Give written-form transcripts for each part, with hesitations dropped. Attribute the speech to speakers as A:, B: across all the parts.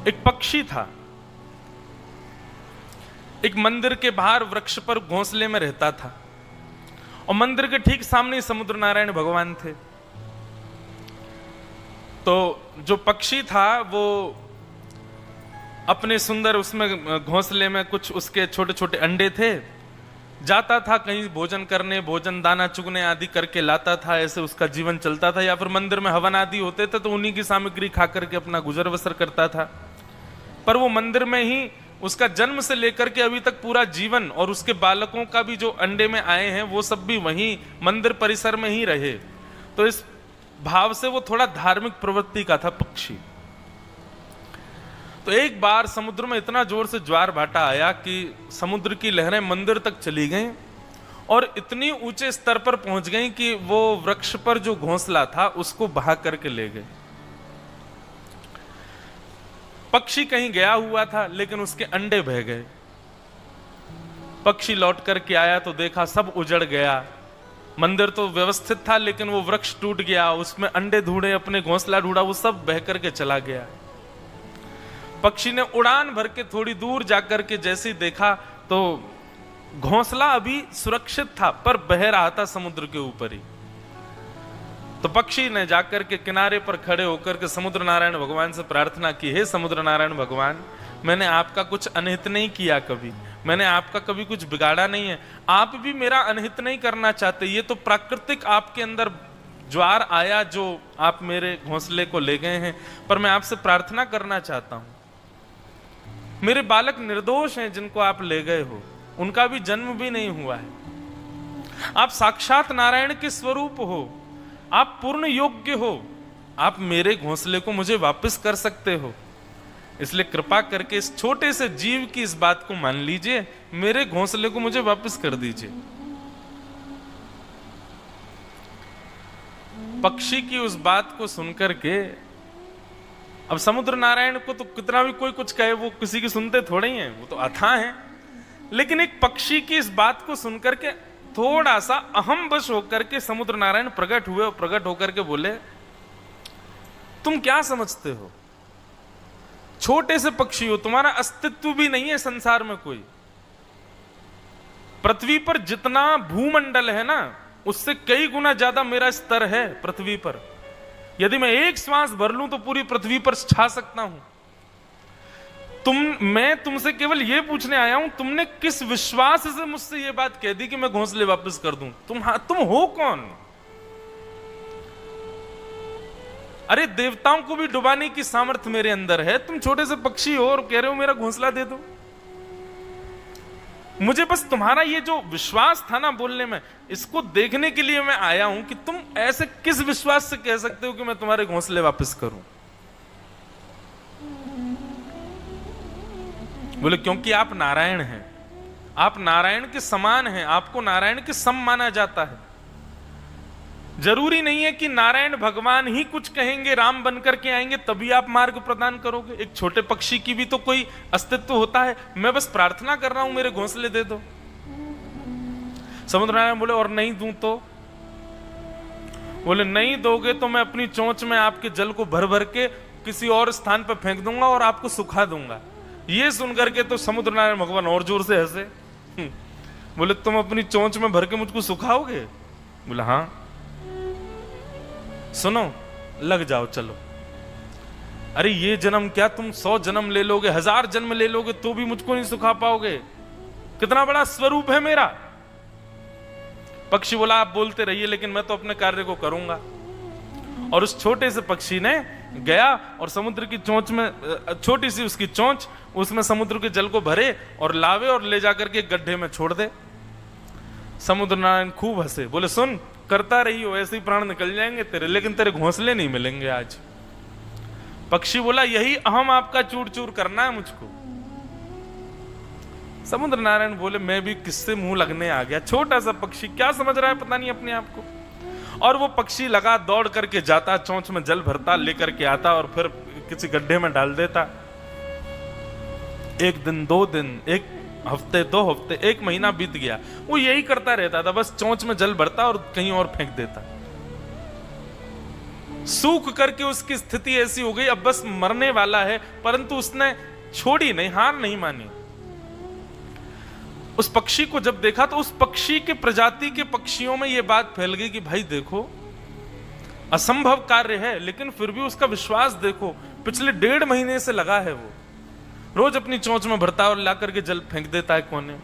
A: एक पक्षी था, एक मंदिर के बाहर वृक्ष पर घोंसले में रहता था और मंदिर के ठीक सामने समुद्र नारायण भगवान थे। तो जो पक्षी था वो अपने सुंदर उसमें घोंसले में कुछ उसके छोटे छोटे अंडे थे, जाता था कहीं भोजन करने, भोजन दाना चुगने आदि करके लाता था, ऐसे उसका जीवन चलता था। या फिर मंदिर में हवन आदि होते थे तो उन्हीं की सामग्री खा करके अपना गुजर बसर करता था। पर वो मंदिर में ही उसका जन्म से लेकर के अभी तक पूरा जीवन, और उसके बालकों का भी जो अंडे में आए हैं वो सब भी वहीं मंदिर परिसर में ही रहे। तो इस भाव से वो थोड़ा धार्मिक प्रवृत्ति का था पक्षी। तो एक बार समुद्र में इतना जोर से ज्वार भाटा आया कि समुद्र की लहरें मंदिर तक चली गईं और इतनी ऊंचे स्तर पर पहुंच गईं कि वो वृक्ष पर जो घोंसला था उसको बहा करके ले गए। पक्षी कहीं गया हुआ था लेकिन उसके अंडे बह गए। पक्षी लौट करके आया तो देखा सब उजड़ गया। मंदिर तो व्यवस्थित था लेकिन वो वृक्ष टूट गया, उसमें अंडे ढूंढे, अपने घोंसला ढूंढा, वो सब बह करके चला गया। पक्षी ने उड़ान भर के थोड़ी दूर जाकर के जैसे ही देखा तो घोंसला अभी सुरक्षित था पर बह रहा था समुद्र के ऊपर ही। तो पक्षी ने जाकर के किनारे पर खड़े होकर के समुद्र नारायण भगवान से प्रार्थना की, हे समुद्र नारायण भगवान, मैंने आपका कुछ अनहित नहीं किया, कभी मैंने आपका कभी कुछ बिगाड़ा नहीं है, आप भी मेरा अनहित नहीं करना चाहते। ये तो प्राकृतिक आपके अंदर ज्वार आया जो आप मेरे घोंसले को ले गए हैं, पर मैं आपसे प्रार्थना करना चाहता हूं, मेरे बालक निर्दोष हैं जिनको आप ले गए हो, उनका भी जन्म भी नहीं हुआ है। आप साक्षात नारायण के स्वरूप हो, आप पूर्ण योग्य हो, आप मेरे घोंसले को मुझे वापस कर सकते हो, इसलिए कृपा करके इस छोटे से जीव की इस बात को मान लीजिए, मेरे घोंसले को मुझे वापस कर दीजिए। पक्षी की उस बात को सुनकर के, अब समुद्र नारायण को तो कितना भी कोई कुछ कहे वो किसी की सुनते थोड़े ही हैं, वो तो अथाह हैं, लेकिन एक पक्षी की इस बात को सुनकर के थोड़ा सा अहम वश होकर के समुद्र नारायण प्रकट हुए और प्रकट होकर के बोले, तुम क्या समझते हो, छोटे से पक्षी हो, तुम्हारा अस्तित्व भी नहीं है संसार में कोई। पृथ्वी पर जितना भूमंडल है ना, उससे कई गुना ज्यादा मेरा स्तर है पृथ्वी पर। यदि मैं एक श्वास भर लूं तो पूरी पृथ्वी पर छा सकता हूं। मैं तुमसे केवल यह पूछने आया हूं, तुमने किस विश्वास से मुझसे यह बात कह दी कि मैं घोंसले वापस कर दूं? तुम हो कौन? अरे देवताओं को भी डुबाने की सामर्थ्य मेरे अंदर है, तुम छोटे से पक्षी हो और कह रहे हो मेरा घोंसला दे दो। मुझे बस तुम्हारा ये जो विश्वास था ना बोलने में, इसको देखने के लिए मैं आया हूं कि तुम ऐसे किस विश्वास से कह सकते हो कि मैं तुम्हारे घोंसले वापस करूं। बोले क्योंकि आप नारायण हैं, आप नारायण के समान हैं, आपको नारायण के सम माना जाता है। जरूरी नहीं है कि नारायण भगवान ही कुछ कहेंगे, राम बनकर के आएंगे तभी आप मार्ग प्रदान करोगे। एक छोटे पक्षी की भी तो कोई अस्तित्व होता है। मैं बस प्रार्थना कर रहा हूं, मेरे घोंसले दे दो। समुद्र नारायण बोले और नहीं दूं तो? बोले नहीं दोगे तो मैं अपनी चोंच में आपके जल को भर भर के किसी और स्थान पर फेंक दूंगा और आपको सुखा दूंगा। ये सुनकर के तो समुद्र नारायण भगवान और जोर से हंसे। बोले तुम अपनी चोंच में भर के मुझको सुखाओगे? बोला हाँ। सुनो, लग जाओ, चलो। अरे ये जन्म क्या, तुम 100 जन्म ले लोगे, 1000 जन्म ले लोगे तो भी मुझको नहीं सुखा पाओगे। कितना बड़ा स्वरूप है मेरा। पक्षी बोला आप बोलते रहिए, लेकिन मैं तो अपने कार्य को करूंगा। और उस छोटे से पक्षी ने गया और समुद्र की चोंच में, छोटी सी उसकी चोंच, उसमें समुद्र के जल को भरे और लावे और ले जाकर के गड्ढे में छोड़ दे। समुद्र नारायण खूब हंसे, बोले सुन, करता रही हो, ऐसे ही प्राण निकल जाएंगे तेरे, लेकिन तेरे घोंसले नहीं मिलेंगे आज। पक्षी बोला यही अहम आपका चूर चूर करना है मुझको। समुद्र नारायण बोले मैं भी किससे मुंह लगने आ गया, छोटा सा पक्षी क्या समझ रहा है पता नहीं अपने आप को। और वो पक्षी लगा दौड़ करके जाता, चोंच में जल भरता, लेकर के आता और फिर किसी गड्ढे में डाल देता। 1 दिन, 2 दिन, 1 हफ्ते, 2 हफ्ते, 1 महीना बीत गया, वो यही करता रहता था, बस चोंच में जल भरता और कहीं और फेंक देता। सूख करके उसकी स्थिति ऐसी हो गई, अब बस मरने वाला है, परंतु उसने छोड़ी नहीं, हार नहीं मानी। उस पक्षी को जब देखा तो उस पक्षी के प्रजाति के पक्षियों में यह बात फैल गई कि भाई देखो, असंभव कार्य है, लेकिन फिर भी उसका विश्वास देखो, पिछले 1.5 महीने से लगा है, वो रोज अपनी चोंच में भरता है और ला करके जल फेंक देता है कोने।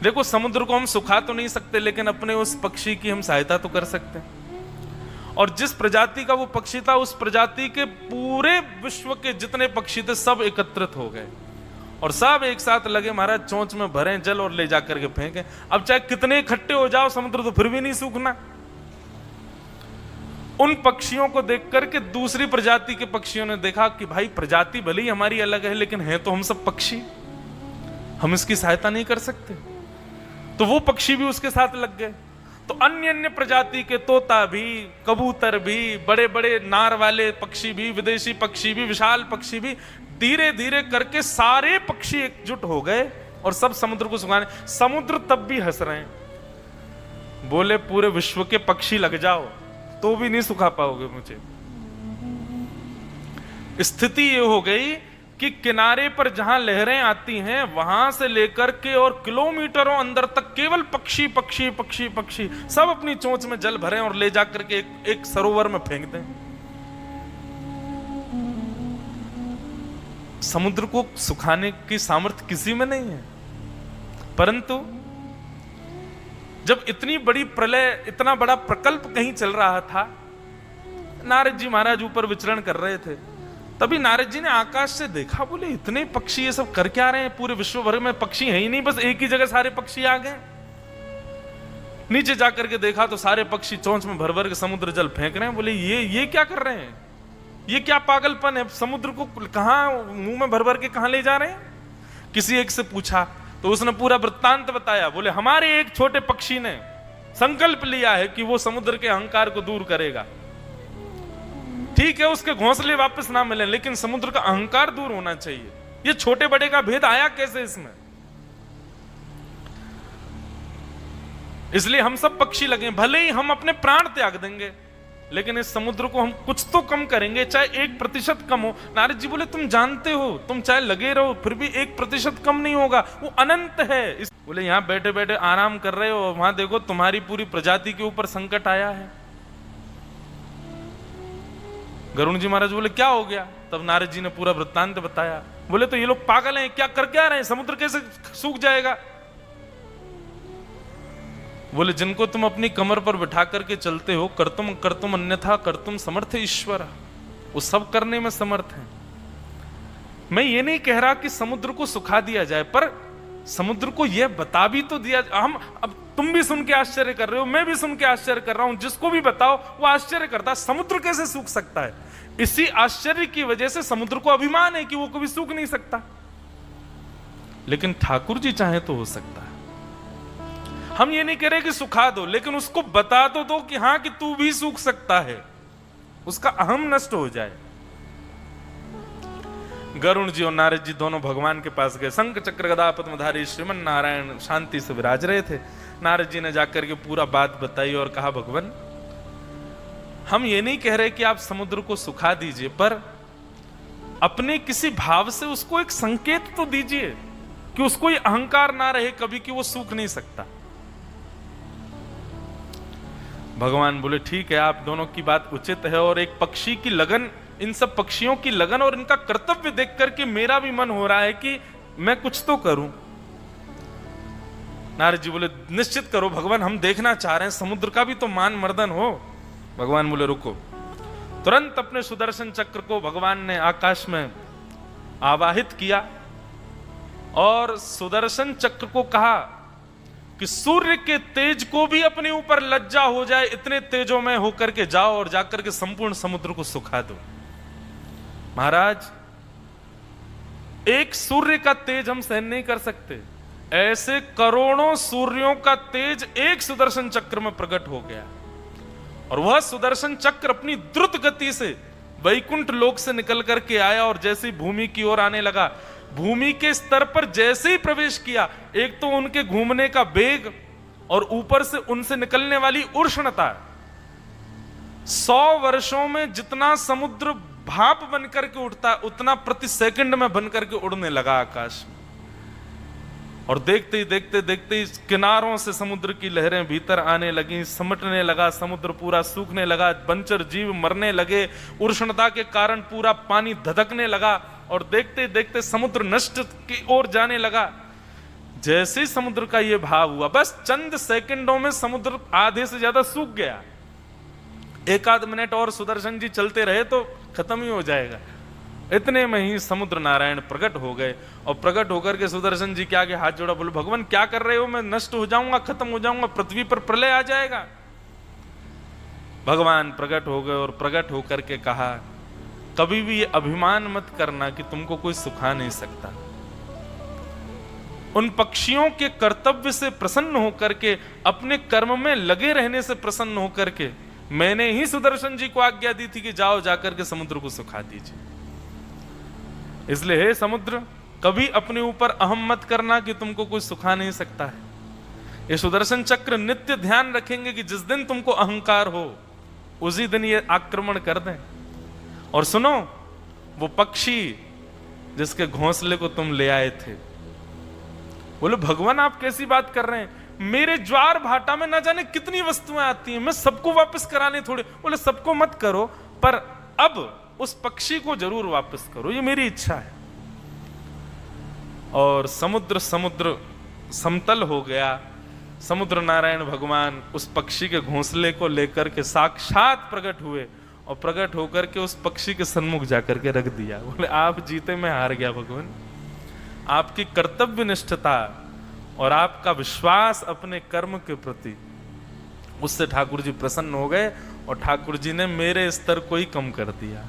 A: देखो, समुद्र को हम सुखा तो नहीं सकते, लेकिन अपने उस पक्षी की हम सहायता तो कर सकते हैं। और जिस प्रजाति का वो पक्षी था, उस प्रजाति के पूरे विश्व के जितने पक्षी थे सब एकत्रित हो गए और सब एक साथ लगे महाराज चोंच में भरें जल और ले जाकर के फेंकें। अब चाहे कितने इकट्ठे हो जाओ, समुद्र तो फिर भी नहीं सूखना। उन पक्षियों को देख करके दूसरी प्रजाति के पक्षियों ने देखा कि भाई प्रजाति भले ही हमारी अलग है, लेकिन है तो हम सब पक्षी, हम इसकी सहायता नहीं कर सकते। तो वो पक्षी भी उसके साथ लग गए। तो अन्य अन्य प्रजाति के तोता भी, कबूतर भी, बड़े बड़े नार वाले पक्षी भी, विदेशी पक्षी भी, विशाल पक्षी भी, धीरे धीरे करके सारे पक्षी एकजुट हो गए और सब समुद्र को सुखाने। समुद्र तब भी हंस रहे हैं, बोले पूरे विश्व के पक्षी लग जाओ तो भी नहीं सुखा पाओगे मुझे। स्थिति ये हो गई कि किनारे पर जहां लहरें आती हैं वहां से लेकर के और किलोमीटरों अंदर तक केवल पक्षी पक्षी पक्षी पक्षी सब अपनी चोंच में जल भरें और ले जाकर के एक सरोवर में फेंक दें। समुद्र को सुखाने की सामर्थ्य किसी में नहीं है, परंतु जब इतनी बड़ी प्रलय, इतना बड़ा प्रकल्प कहीं चल रहा था, नारद जी महाराज ऊपर विचरण कर रहे थे, तभी नारद जी ने आकाश से देखा, बोले इतने पक्षी ये सब कर क्या रहे हैं, पूरे विश्व भर में पक्षी है ही नहीं, बस एक ही जगह सारे पक्षी आ गए। नीचे जाकर के देखा तो सारे पक्षी चोंच में भर भर के समुद्र जल फेंक रहे हैं। बोले ये क्या कर रहे हैं, ये क्या पागलपन है, समुद्र को कहां मुंह में भर भर के कहां ले जा रहे हैं। किसी एक से पूछा तो उसने पूरा वृत्तांत बताया। बोले हमारे एक छोटे पक्षी ने संकल्प लिया है कि वो समुद्र के अहंकार को दूर करेगा। ठीक है, उसके घोंसले वापस ना मिले, लेकिन समुद्र का अहंकार दूर होना चाहिए। ये छोटे बड़े का भेद आया कैसे इसमें? इसलिए हम सब पक्षी लगे, भले ही हम अपने प्राण त्याग देंगे, लेकिन इस समुद्र को हम कुछ तो कम करेंगे, चाहे 1% कम हो। नारद जी बोले तुम जानते हो, तुम चाहे लगे रहो फिर भी 1% कम नहीं होगा, वो अनंत है। बोले यहां बैठे बैठे आराम कर रहे हो, वहां देखो तुम्हारी पूरी प्रजाति के ऊपर संकट आया है। गरुण जी महाराज बोले क्या हो गया? तब नारद जी ने पूरा वृत्तांत बताया। बोले तो ये लोग पागल हैं, क्या कर क्या रहे हैं, समुद्र कैसे सूख जाएगा? बोले जिनको तुम अपनी कमर पर बिठा करके चलते हो, करतुम अन्यथा करतुम समर्थ ईश्वर, वो सब करने में समर्थ है। मैं ये नहीं कह रहा कि समुद्र को सुखा दिया जाए, पर समुद्र को यह बता भी तो दिया। हम अब तुम भी सुन के आश्चर्य कर रहे हो, मैं भी सुन के आश्चर्य कर रहा हूं, जिसको भी बताओ वो आश्चर्य करता है, समुद्र कैसे सूख सकता है। इसी आश्चर्य की वजह से समुद्र को अभिमान है कि वो कभी सूख नहीं सकता, लेकिन ठाकुर जी चाहे तो हो सकता है। हम ये नहीं कह रहे कि सुखा दो, लेकिन उसको बता तो दो कि हाँ कि तू भी सूख सकता है, उसका अहम नष्ट हो जाए। गरुण जी और नारद जी दोनों भगवान के पास गए। शंख चक्र गदा पद्मधारी श्रीमन नारायण शांति से विराज रहे थे। नारद जी ने जाकर के पूरा बात बताई और कहा भगवान, हम ये नहीं कह रहे कि आप समुद्र को सुखा दीजिए, पर अपने किसी भाव से उसको एक संकेत तो दीजिए कि उसको ये अहंकार ना रहे कभी कि वो सूख नहीं सकता। भगवान बोले ठीक है, आप दोनों की बात उचित है, और एक पक्षी की लगन, इन सब पक्षियों की लगन और इनका कर्तव्य देख करके मेरा भी मन हो रहा है कि मैं कुछ तो करूं। नारद जी बोले निश्चित करो भगवान, हम देखना चाह रहे हैं, समुद्र का भी तो मान मर्दन हो। भगवान बोले रुको। तुरंत अपने सुदर्शन चक्र को भगवान ने आकाश में आवाहित किया और सुदर्शन चक्र को कहा कि सूर्य के तेज को भी अपने ऊपर लज्जा हो जाए, इतने तेजों में होकर के जाओ और जाकर के संपूर्ण समुद्र को सुखा दो। महाराज, एक सूर्य का तेज हम सहन नहीं कर सकते, ऐसे करोड़ों सूर्यों का तेज एक सुदर्शन चक्र में प्रकट हो गया। और वह सुदर्शन चक्र अपनी द्रुत गति से वैकुंठ लोक से निकल करके आया और जैसे ही भूमि की ओर आने लगा, भूमि के स्तर पर जैसे ही प्रवेश किया, एक तो उनके घूमने का वेग और ऊपर से उनसे निकलने वाली उष्णता, 100 वर्षों में जितना समुद्र भाप बनकर के उठता उतना प्रति सेकंड में बनकर के उड़ने लगा आकाश में। और देखते ही देखते ही किनारों से समुद्र की लहरें भीतर आने लगी, समटने लगा, समुद्र पूरा सूखने लगा, बंचर जीव मरने लगे, उष्णता के कारण पूरा पानी धधकने लगा और देखते ही देखते समुद्र नष्ट की ओर जाने लगा। जैसे ही समुद्र का यह भाव हुआ, बस चंद सेकंडों में समुद्र आधे से ज्यादा सूख गया। एक आध मिनट और सुदर्शन जी चलते रहे तो खत्म ही हो जाएगा। इतने में ही समुद्र नारायण प्रकट हो गए और प्रकट होकर के सुदर्शन जी के आगे हाथ जोड़ा, बोले भगवान क्या कर रहे हो, मैं नष्ट हो जाऊंगा, खत्म हो जाऊंगा, पृथ्वी पर प्रलय आ जाएगा। भगवान प्रकट हो गए और प्रकट होकर के कहा, कभी भी ये अभिमान मत करना कि तुमको कोई सुखा नहीं सकता। उन पक्षियों के कर्तव्य से प्रसन्न होकर के, अपने कर्म में लगे रहने से प्रसन्न होकर के मैंने ही सुदर्शन जी को आज्ञा दी थी कि जाओ जाकर के समुद्र को सुखा दीजिए। इसलिए हे समुद्र, कभी अपने ऊपर अहम मत करना कि तुमको कोई सुखा नहीं सकता है। ये सुदर्शन चक्र नित्य ध्यान रखेंगे कि जिस दिन तुमको अहंकार हो उसी दिन ये आक्रमण कर दें। और सुनो, वो पक्षी जिसके घोंसले को तुम ले आए थे, बोले भगवान आप कैसी बात कर रहे हैं, मेरे ज्वार भाटा में ना जाने कितनी वस्तुएं आती हैं, मैं सबको वापस कराने थोड़े। बोले सबको मत करो, पर अब उस पक्षी को जरूर वापस करो, ये मेरी इच्छा है। और समुद्र समतल हो गया। समुद्र नारायण भगवान उस पक्षी के घोंसले को लेकर के साक्षात प्रकट हुए और प्रकट होकर के उस पक्षी के सन्मुख जाकर के रख दिया। बोले आप जीते, मैं हार गया भगवान। आपकी कर्तव्य निष्ठता और आपका विश्वास अपने कर्म के प्रति, उससे ठाकुर जी प्रसन्न हो गए और ठाकुर जी ने मेरे स्तर को ही कम कर दिया।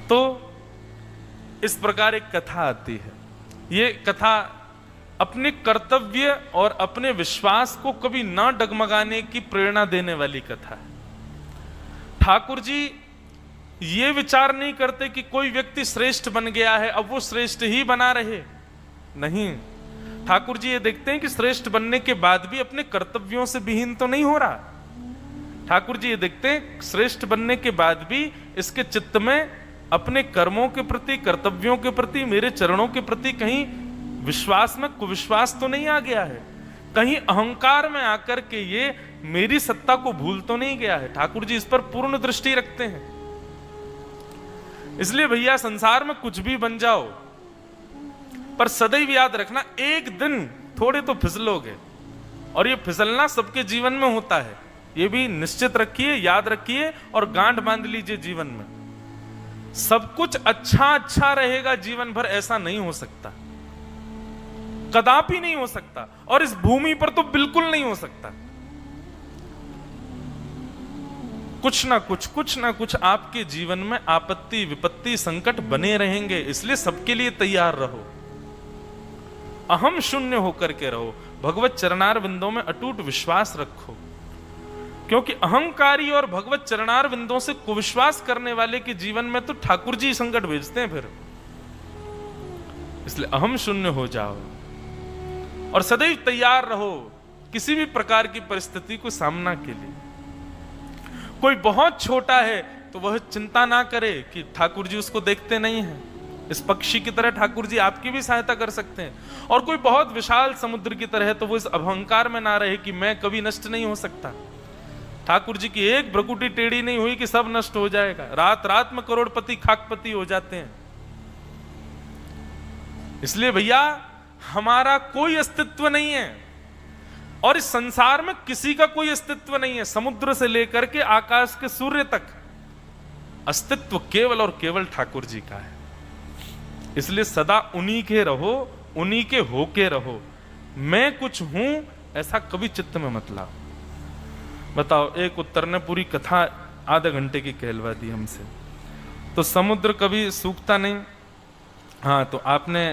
A: तो इस प्रकार एक कथा आती है। ये कथा अपने कर्तव्य और अपने विश्वास को कभी ना डगमगाने की प्रेरणा देने वाली कथा है। ठाकुर जी ये विचार नहीं करते कि कोई व्यक्ति श्रेष्ठ बन गया है अब वो श्रेष्ठ ही बना रहे, नहीं। ठाकुर जी ये देखते हैं कि श्रेष्ठ बनने के बाद भी अपने कर्तव्यों से विहीन तो नहीं हो रहा। ठाकुर जी ये देखते हैं श्रेष्ठ बनने के बाद भी इसके चित्त में अपने कर्मों के प्रति, कर्तव्यों के प्रति, मेरे चरणों के प्रति कहीं विश्वास में कुविश्वास तो नहीं आ गया है, कहीं अहंकार में आकर के ये मेरी सत्ता को भूल तो नहीं गया है। ठाकुर जी इस पर पूर्ण दृष्टि रखते हैं। इसलिए भैया संसार में कुछ भी बन जाओ, पर सदैव याद रखना एक दिन थोड़े तो फिसलोगे, और ये फिसलना सबके जीवन में होता है। ये भी निश्चित रखिए, याद रखिए और गांठ बांध लीजिए जीवन में। सब कुछ अच्छा रहेगा जीवन भर, ऐसा नहीं हो सकता, कदापि नहीं हो सकता, और इस भूमि पर तो बिल्कुल नहीं हो सकता। कुछ ना कुछ आपके जीवन में आपत्ति, विपत्ति, संकट बने रहेंगे। इसलिए सबके लिए तैयार रहो, अहम शून्य होकर के रहो, भगवत चरणार विंदों में अटूट विश्वास रखो, क्योंकि अहंकारी और भगवत चरणार विंदों से कुविश्वास करने वाले के जीवन में तो ठाकुर जी संकट भेजते हैं फिर। इसलिए अहम शून्य हो जाओ और सदैव तैयार रहो किसी भी प्रकार की परिस्थिति को सामना के लिए। कोई बहुत छोटा है तो वह चिंता ना करे कि ठाकुर जी उसको देखते नहीं हैं। इस पक्षी की तरह ठाकुर जी आपकी भी सहायता कर सकते हैं। और कोई बहुत विशाल समुद्र की तरह है तो वो इस अहंकार में ना रहे कि मैं कभी नष्ट नहीं हो सकता। ठाकुर जी की एक भ्रकुटी टेढ़ी नहीं हुई कि सब नष्ट हो जाएगा। रात रात में करोड़पति खाकपति हो जाते हैं। इसलिए भैया हमारा कोई अस्तित्व नहीं है और इस संसार में किसी का कोई अस्तित्व नहीं है। समुद्र से लेकर के आकाश के सूर्य तक अस्तित्व केवल और केवल ठाकुर जी का है। इसलिए सदा उन्हीं के रहो, उन्हीं के होके रहो। मैं कुछ हूं ऐसा कभी चित्त में मत लाओ। बताओ, एक उत्तर ने पूरी कथा आधे घंटे की कहलवा दी हमसे। तो समुद्र कभी सूखता नहीं। हाँ, तो आपने